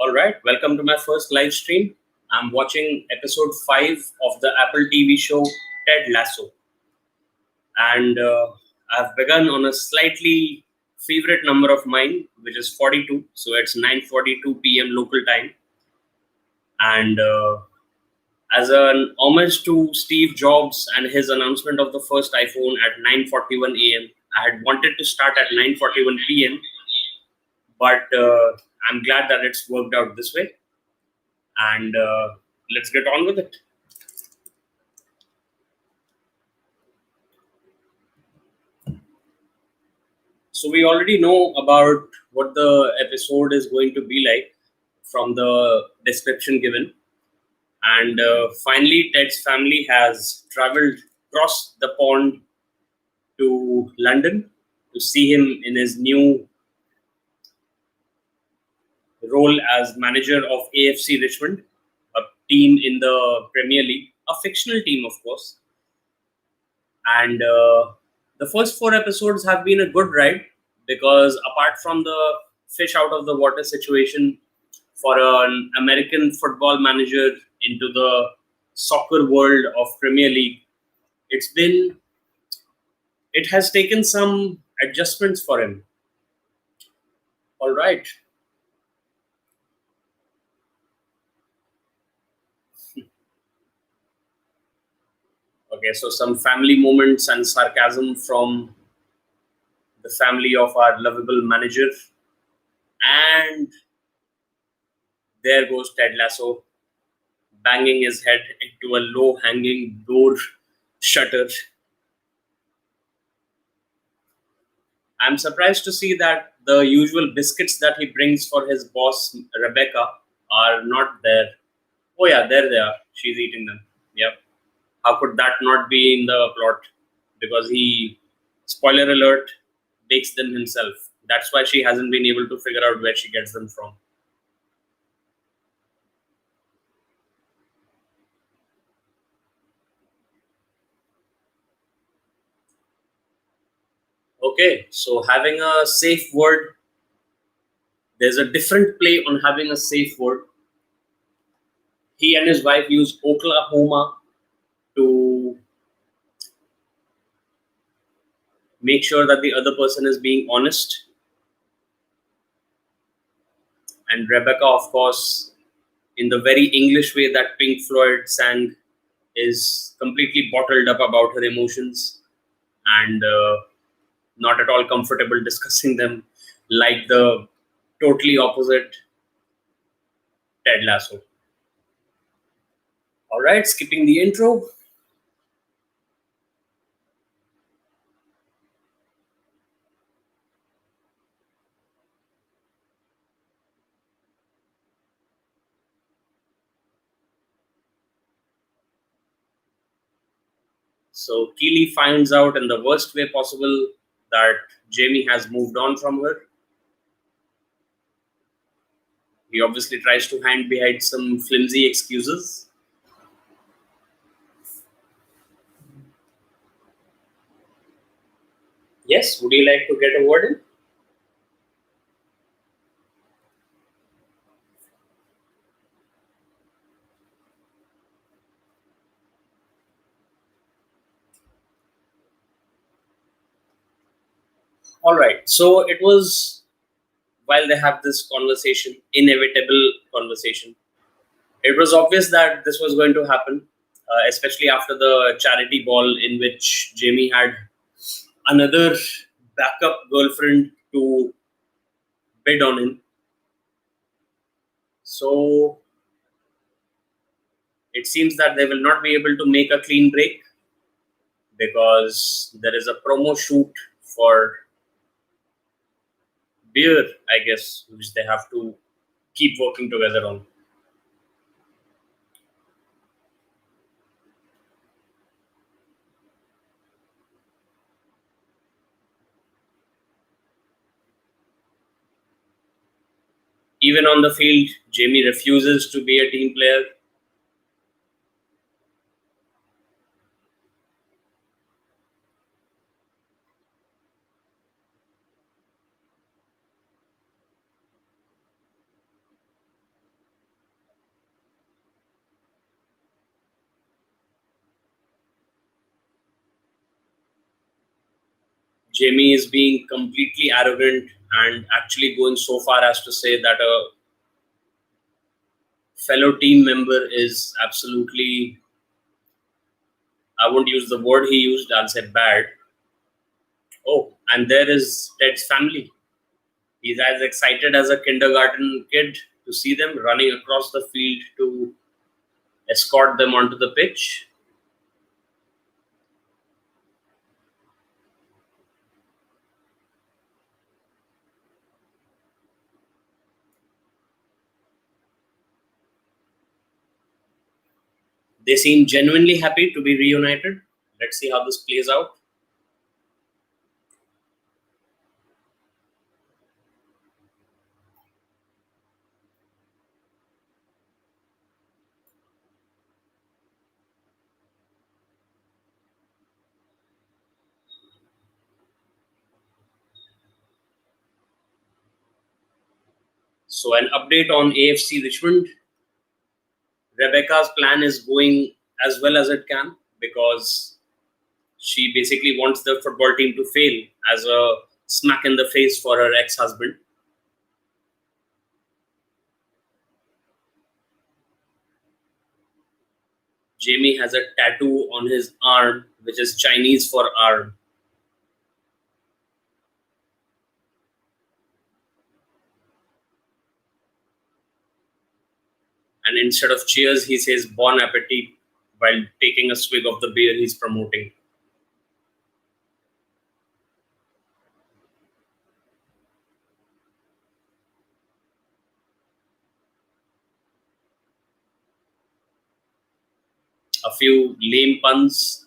All right, welcome to my first live stream. I'm watching episode 5 of the Apple TV show Ted Lasso. And I've begun on a slightly favorite number of mine, which is 42. So it's 9:42 p.m. local time. And as an homage to Steve Jobs and his announcement of the first iPhone at 9:41 a.m., I had wanted to start at 9:41 p.m., but I'm glad that it's worked out this way. And let's get on with it. So we already know about what the episode is going to be like from the description given. And finally, Ted's family has traveled across the pond to London to see him in his new role as manager of AFC Richmond, a team in the Premier League, a fictional team, of course. And the first 4 episodes have been a good ride because apart from the fish out of the water situation for an American football manager into the soccer world of Premier League, it has taken some adjustments for him. All right. Okay, so some family moments and sarcasm from the family of our lovable manager. And there goes Ted Lasso banging his head into a low hanging door shutter. I'm surprised to see that the usual biscuits that he brings for his boss, Rebecca, are not there. Oh, yeah, there they are. She's eating them. Yep. How could that not be in the plot? Because he, spoiler alert, bakes them himself. That's why she hasn't been able to figure out where she gets them from. Okay, so having a safe word, there's a different play on having a safe word. He and his wife use Oklahoma to make sure that the other person is being honest. And Rebecca, of course, in the very English way that Pink Floyd sang, is completely bottled up about her emotions and not at all comfortable discussing them, like the totally opposite Ted Lasso. All right, skipping the intro. So Keely finds out in the worst way possible that Jamie has moved on from her. He obviously tries to hide behind some flimsy excuses. Yes, would you like to get a word in? All right. So it was while they have this conversation, inevitable conversation. It was obvious that this was going to happen, especially after the charity ball in which Jamie had another backup girlfriend to bid on him. So it seems that they will not be able to make a clean break because there is a promo shoot for beer, I guess, which they have to keep working together on. Even on the field, Jamie refuses to be a team player. Jamie is being completely arrogant and actually going so far as to say that a fellow team member is absolutely, I won't use the word he used, I'll say bad. Oh, and there is Ted's family. He's as excited as a kindergarten kid to see them running across the field to escort them onto the pitch. They seem genuinely happy to be reunited. Let's see how this plays out. So, an update on AFC Richmond. Rebecca's plan is going as well as it can because she basically wants the football team to fail as a smack in the face for her ex husband. Jamie has a tattoo on his arm, which is Chinese for arm. And instead of cheers, he says bon appetit while taking a swig of the beer he's promoting. A few lame puns.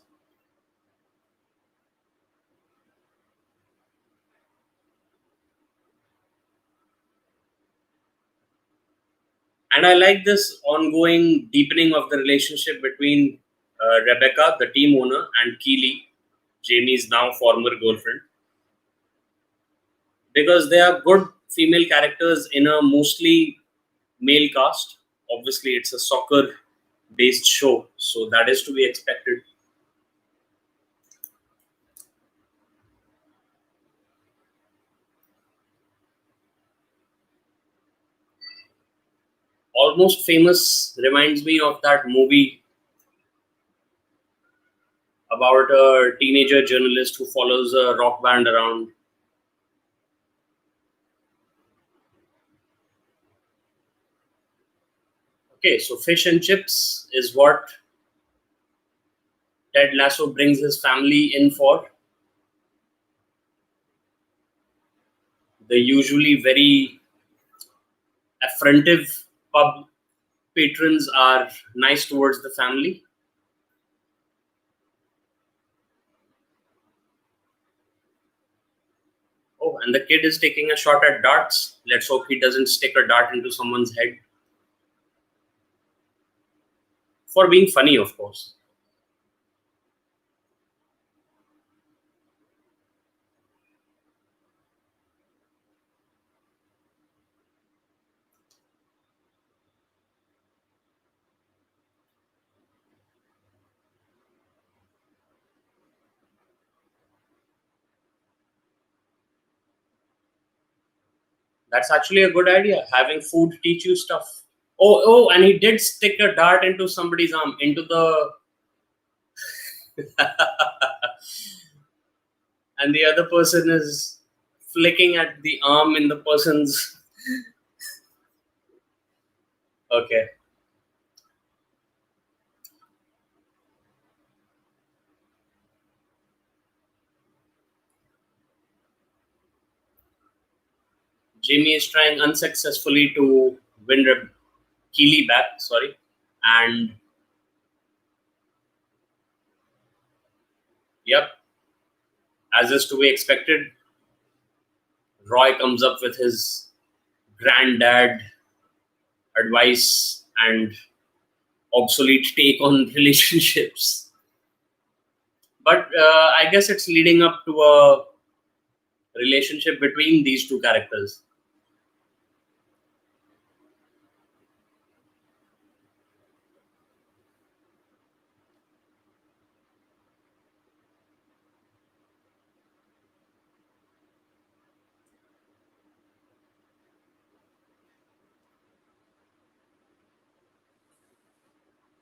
And I like this ongoing deepening of the relationship between Rebecca, the team owner, and Keely, Jamie's now former girlfriend, because they are good female characters in a mostly male cast. Obviously, it's a soccer based show, so that is to be expected. Almost Famous reminds me of that movie about a teenager journalist who follows a rock band around. Okay, so fish and chips is what Ted Lasso brings his family in for. The usually very affrontive pub patrons are nice towards the family. Oh, and the kid is taking a shot at darts. Let's hope he doesn't stick a dart into someone's head. For being funny, of course. That's actually a good idea. Having food teach you stuff. And he did stick a dart into somebody's arm, into the. And the other person is flicking at the arm in the person's. Okay. Jamie is trying unsuccessfully to win Keely back, sorry. And yep, as is to be expected, Roy comes up with his granddad advice and obsolete take on relationships. But I guess it's leading up to a relationship between these two characters.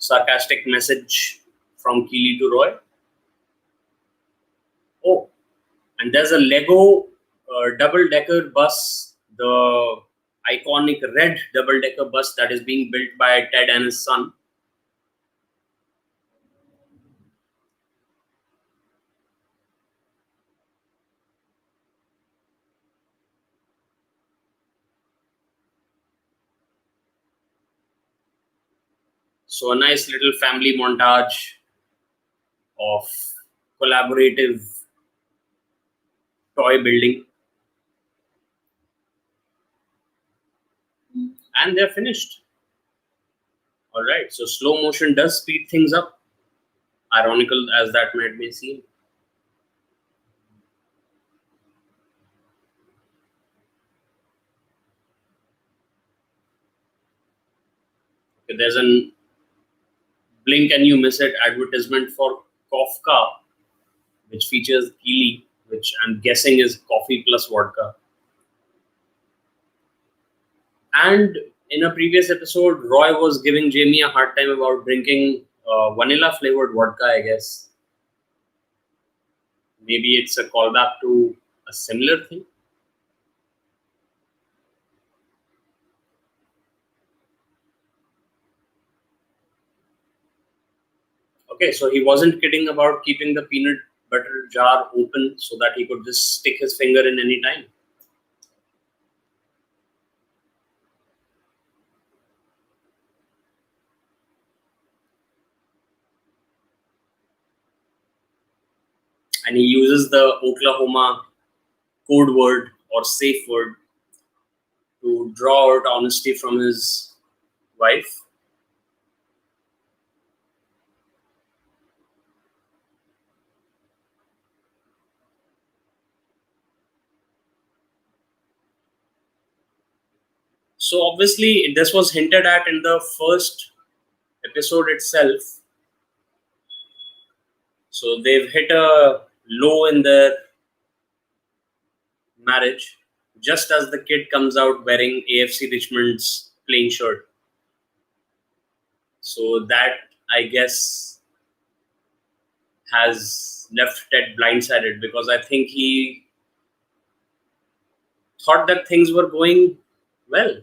sarcastic message from Keely to Roy. Oh, and there's a Lego double-decker bus, the iconic red double-decker bus that is being built by Ted and his son. So a nice little family montage of collaborative toy building, and they're finished. All right, so slow motion does speed things up, ironical as that might be seen. Okay, there's a blink and you miss it advertisement for Kafka, which features Keely, which I'm guessing is coffee plus vodka. And in a previous episode, Roy was giving Jamie a hard time about drinking vanilla flavored vodka, I guess. Maybe it's a callback to a similar thing. Okay, so he wasn't kidding about keeping the peanut butter jar open so that he could just stick his finger in any time. And he uses the Oklahoma code word or safe word to draw out honesty from his wife. So obviously, this was hinted at in the first episode itself. So they've hit a low in their marriage just as the kid comes out wearing AFC Richmond's plain shirt. So that, I guess, has left Ted blindsided because I think he thought that things were going well,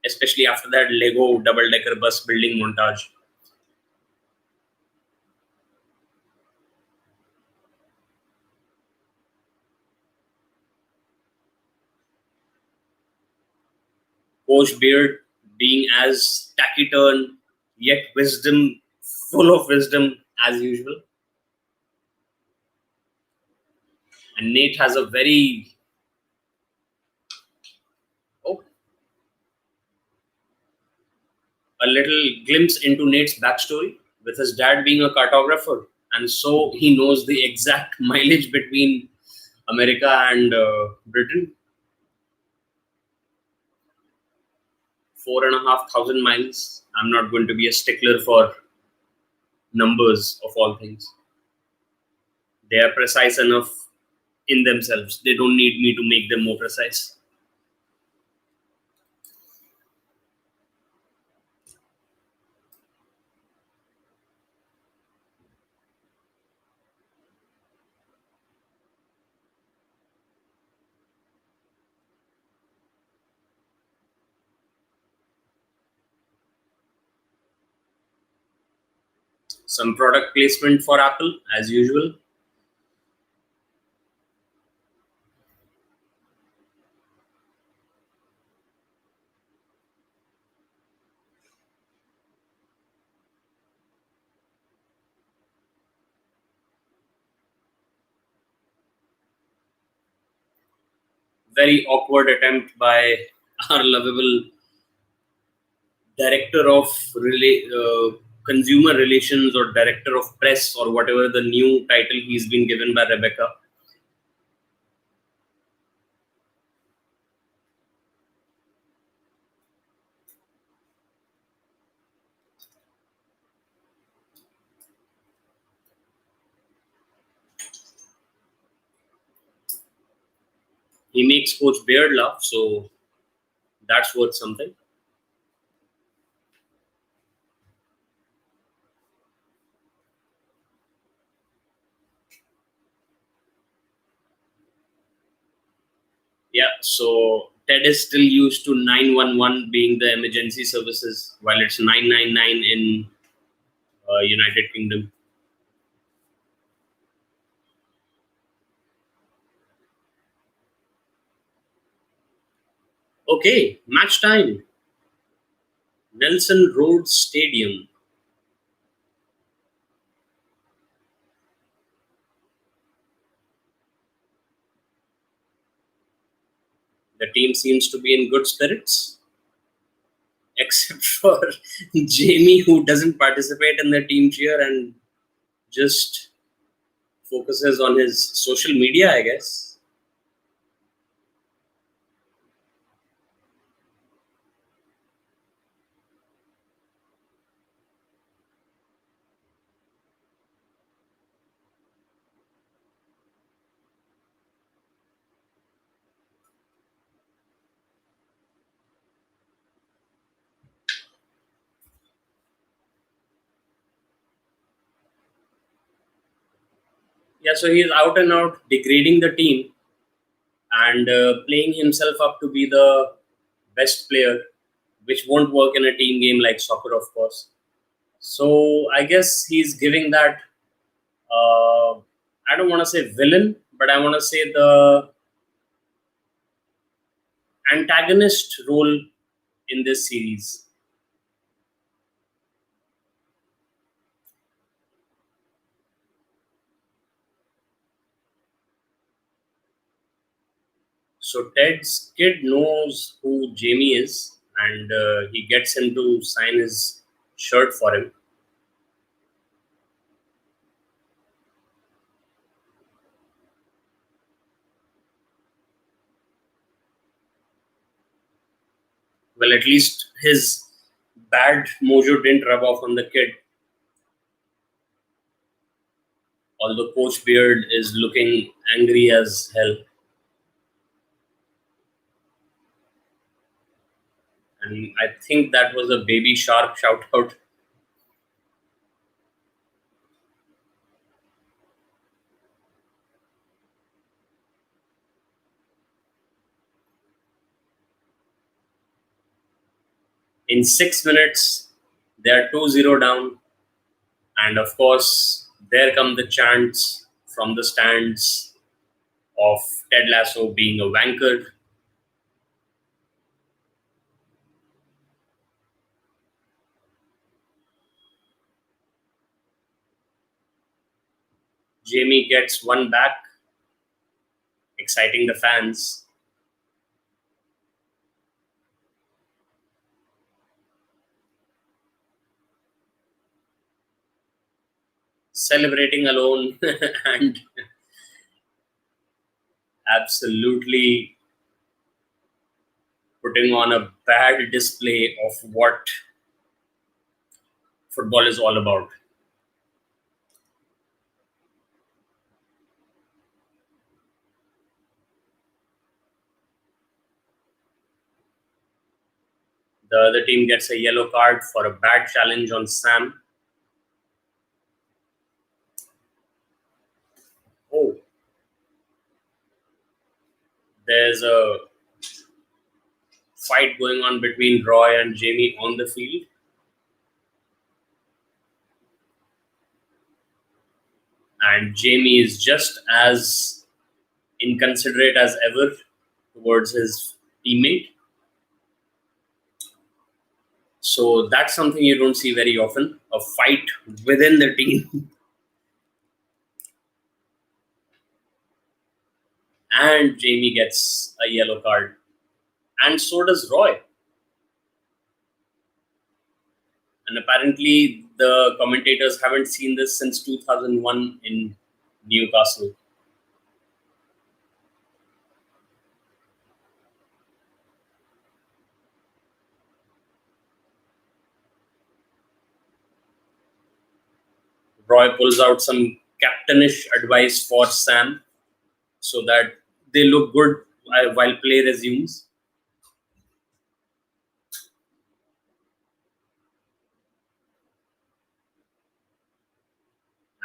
especially after that Lego double decker bus building montage. Coach Beard being as taciturn yet wisdom, full of wisdom as usual. And Nate has a very oh, a little glimpse into Nate's backstory with his dad being a cartographer, and so he knows the exact mileage between America and Britain. 4,500 miles. I'm not going to be a stickler for numbers of all things. They are precise enough in themselves. They don't need me to make them more precise. Some product placement for Apple, as usual. Very awkward attempt by our lovable director of consumer relations or director of press or whatever the new title he's been given by Rebecca. He makes Coach Beard laugh, so that's worth something. Yeah, so Ted is still used to 911 being the emergency services, while it's 999 in United Kingdom. Okay, match time. Nelson Road Stadium. The team seems to be in good spirits, except for Jamie, who doesn't participate in the team cheer and just focuses on his social media, I guess. Yeah, so he's out and out degrading the team and playing himself up to be the best player, which won't work in a team game like soccer, of course. So I guess he's giving that, I don't want to say villain, but I want to say the antagonist role in this series. So Ted's kid knows who Jamie is, and he gets him to sign his shirt for him. Well, at least his bad mojo didn't rub off on the kid, although Coach Beard is looking angry as hell. And I think that was a baby shark shout out. In 6 minutes, they are 2-0 down. And of course, there come the chants from the stands of Ted Lasso being a wanker. Jamie gets one back, exciting the fans, celebrating alone and absolutely putting on a bad display of what football is all about. The other team gets a yellow card for a bad challenge on Sam. Oh, there's a fight going on between Roy and Jamie on the field, and Jamie is just as inconsiderate as ever towards his teammate. So that's something you don't see very often, a fight within the team. And Jamie gets a yellow card. And so does Roy. And apparently, the commentators haven't seen this since 2001 in Newcastle. Roy pulls out some captainish advice for Sam so that they look good while play resumes.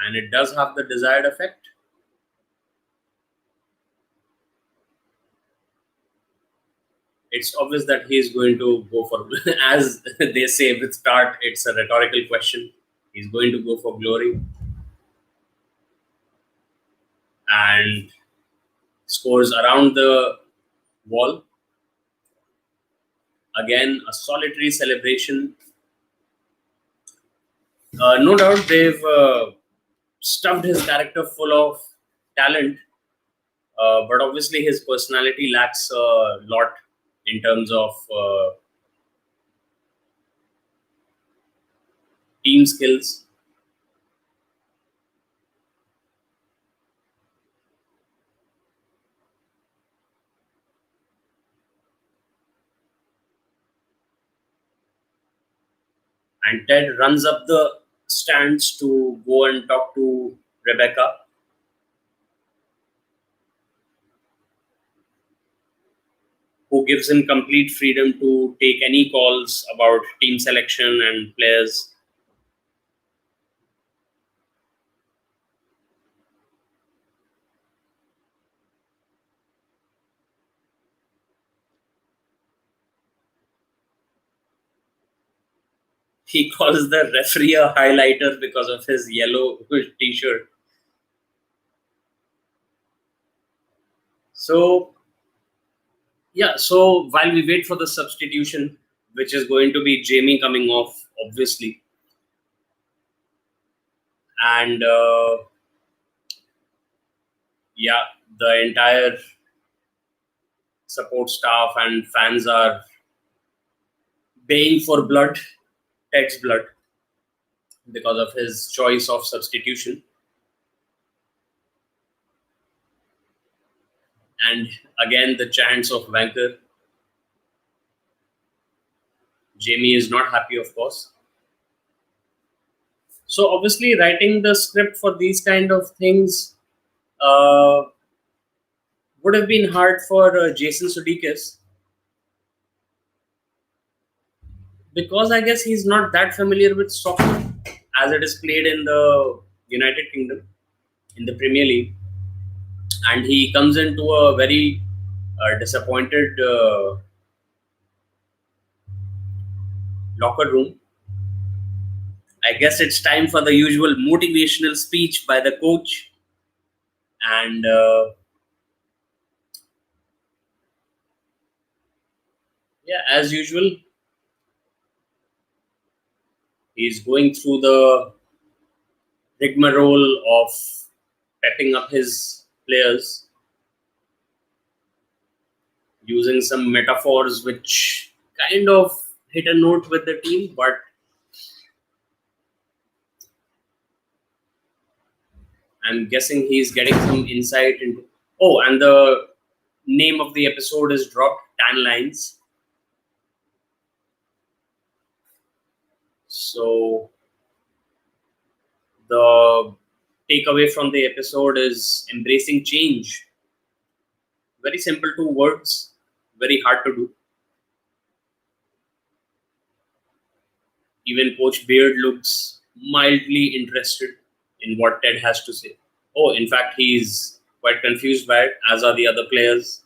And it does have the desired effect. It's obvious that he's going to go for, as they say with start, it's a rhetorical question. He's going to go for glory and scores around the wall. Again, a solitary celebration. No doubt they've stuffed his character full of talent, but obviously his personality lacks a lot in terms of team skills. And Ted runs up the stands to go and talk to Rebecca, who gives him complete freedom to take any calls about team selection and players. He calls the referee a highlighter because of his yellow t-shirt. So yeah, so while we wait for the substitution, which is going to be Jamie coming off, obviously, and yeah, the entire support staff and fans are baying for blood, Ted's blood, because of his choice of substitution. And again, the chants of Wanker. Jamie is not happy, of course. So obviously, writing the script for these kind of things uh, would have been hard for Jason Sudeikis, because I guess he's not that familiar with soccer as it is played in the United Kingdom in the Premier League, and he comes into a very disappointed locker room. I guess it's time for the usual motivational speech by the coach, and yeah, as usual, he's going through the rigmarole of pepping up his players using some metaphors which kind of hit a note with the team, but I'm guessing he's getting some insight into. Oh, and the name of the episode is dropped, Tan Lines. So the takeaway from the episode is embracing change. Very simple two words, very hard to do. Even Coach Beard looks mildly interested in what Ted has to say. Oh, in fact, he's quite confused by it, as are the other players.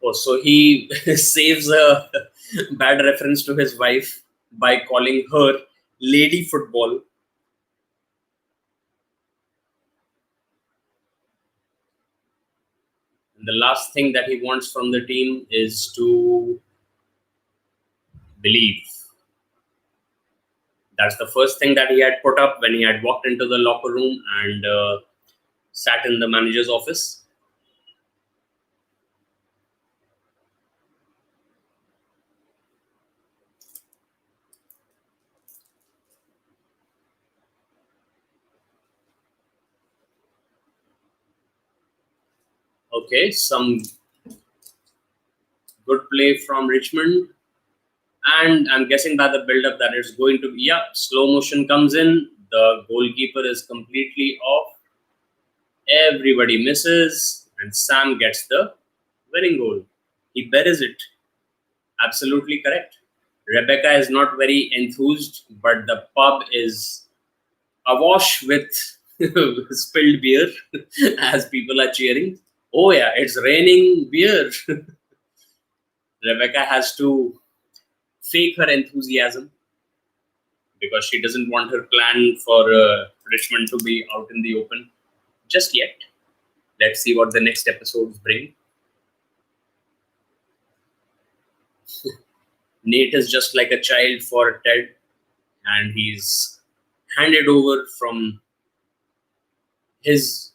Oh, so he saves a bad reference to his wife by calling her Lady Football. And the last thing that he wants from the team is to believe. That's the first thing that he had put up when he had walked into the locker room and sat in the manager's office. Okay, some good play from Richmond. And I'm guessing by the build-up that it's going to be, yeah, slow motion comes in. The goalkeeper is completely off. Everybody misses. And Sam gets the winning goal. He buries it. Absolutely correct. Rebecca is not very enthused, but the pub is awash with spilled beer as people are cheering. Oh yeah, it's raining beer. Rebecca has to fake her enthusiasm because she doesn't want her plan for Richmond to be out in the open just yet. Let's see what the next episodes bring. Nate is just like a child for Ted, and he's handed over from his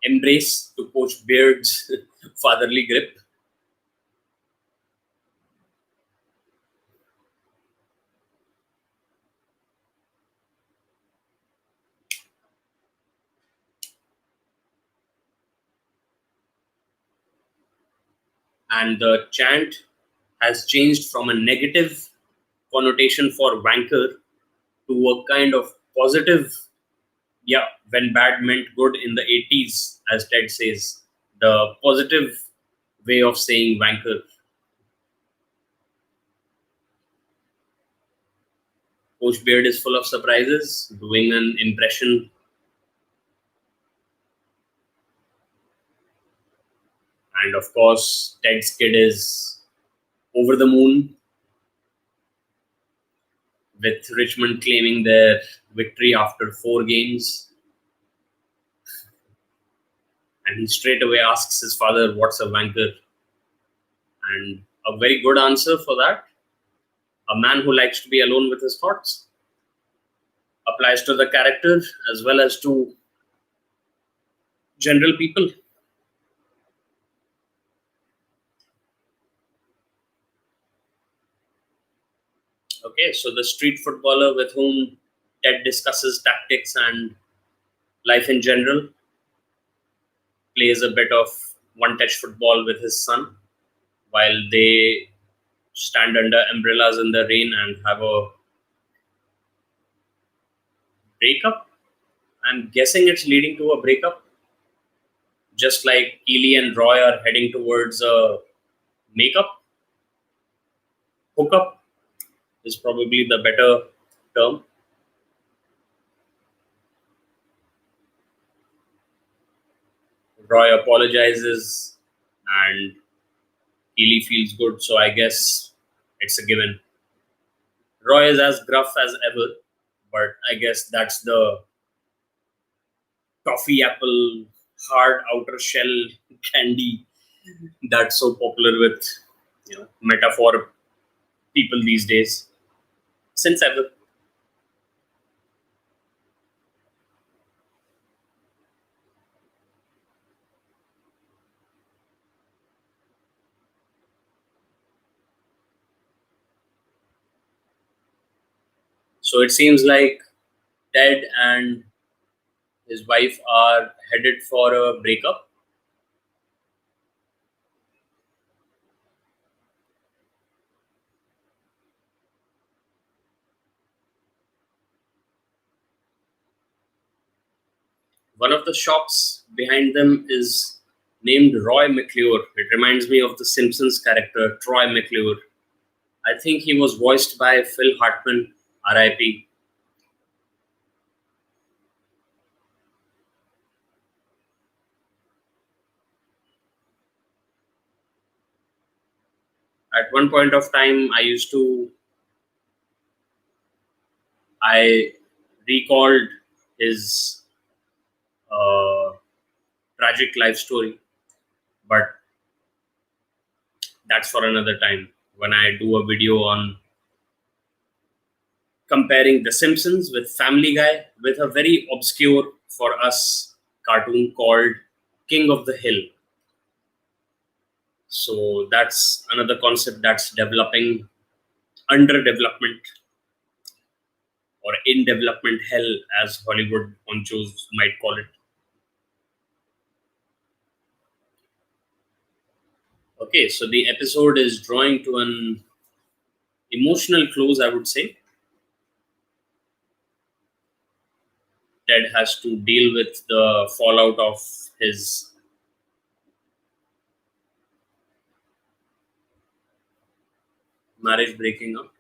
embrace to Coach Beard's fatherly grip. And the chant has changed from a negative connotation for wanker to a kind of positive, yeah, when bad meant good in the 80s, as Ted says, the positive way of saying wanker. Coach Beard is full of surprises, doing an impression, and of course, Ted's kid is over the moon with Richmond claiming their victory after 4 games. And he straight away asks his father, "What's a wanker?" And a very good answer for that, a man who likes to be alone with his thoughts, applies to the character as well as to general people. Okay, so the street footballer with whom Ted discusses tactics and life in general plays a bit of one touch football with his son while they stand under umbrellas in the rain and have a breakup. I'm guessing it's leading to a breakup, just like Keely and Roy are heading towards a makeup. Hookup is probably the better term. Roy apologizes and Keely feels good, so I guess it's a given. Roy is as gruff as ever, but I guess that's the toffee apple hard outer shell candy that's so popular with metaphor people these days since ever. So it seems like Ted and his wife are headed for a breakup. One of the shops behind them is named Roy McClure. It reminds me of the Simpsons character Troy McClure. I think he was voiced by Phil Hartman, RIP. At one point of time, I recalled his uh, tragic life story, but that's for another time when I do a video on comparing The Simpsons with Family Guy with a very obscure for us cartoon called King of the Hill. So that's another concept that's developing under development or in development hell, as Hollywood honchos might call it. Okay, so the episode is drawing to an emotional close, I would say. Ted has to deal with the fallout of his marriage breaking up.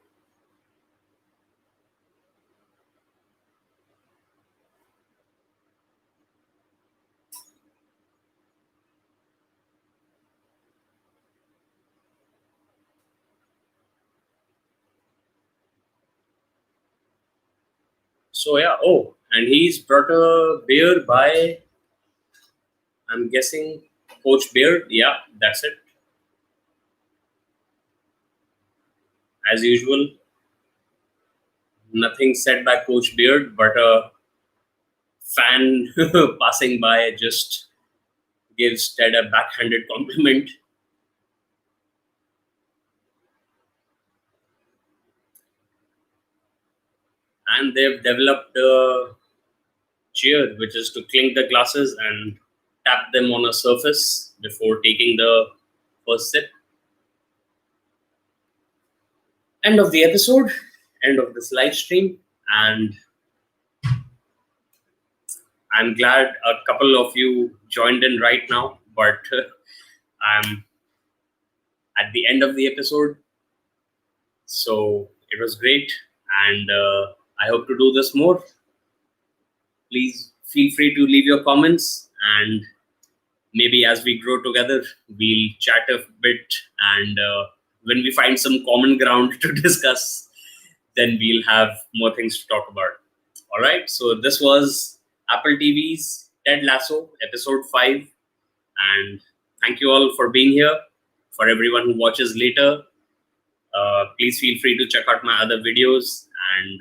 So yeah. Oh, and he's brought a beer by, I'm guessing, Coach Beard. Yeah, that's it. As usual, nothing said by Coach Beard, but a fan passing by just gives Ted a backhanded compliment. And they've developed a cheer, which is to clink the glasses and tap them on a surface before taking the first sip. End of the episode, end of this live stream, and I'm glad a couple of you joined in right now, but I'm at the end of the episode, so it was great, and I hope to do this more. Please feel free to leave your comments, and maybe as we grow together, we'll chat a bit, and when we find some common ground to discuss, then we'll have more things to talk about. All right, so this was Apple TV's Ted Lasso, episode 5, and thank you all for being here. For everyone who watches later, please feel free to check out my other videos, and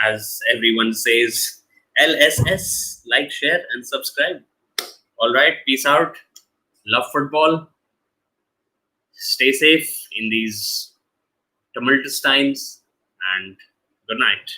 as everyone says, LSS, like, share, and subscribe. All right, peace out. Love football. Stay safe in these tumultuous times, and good night.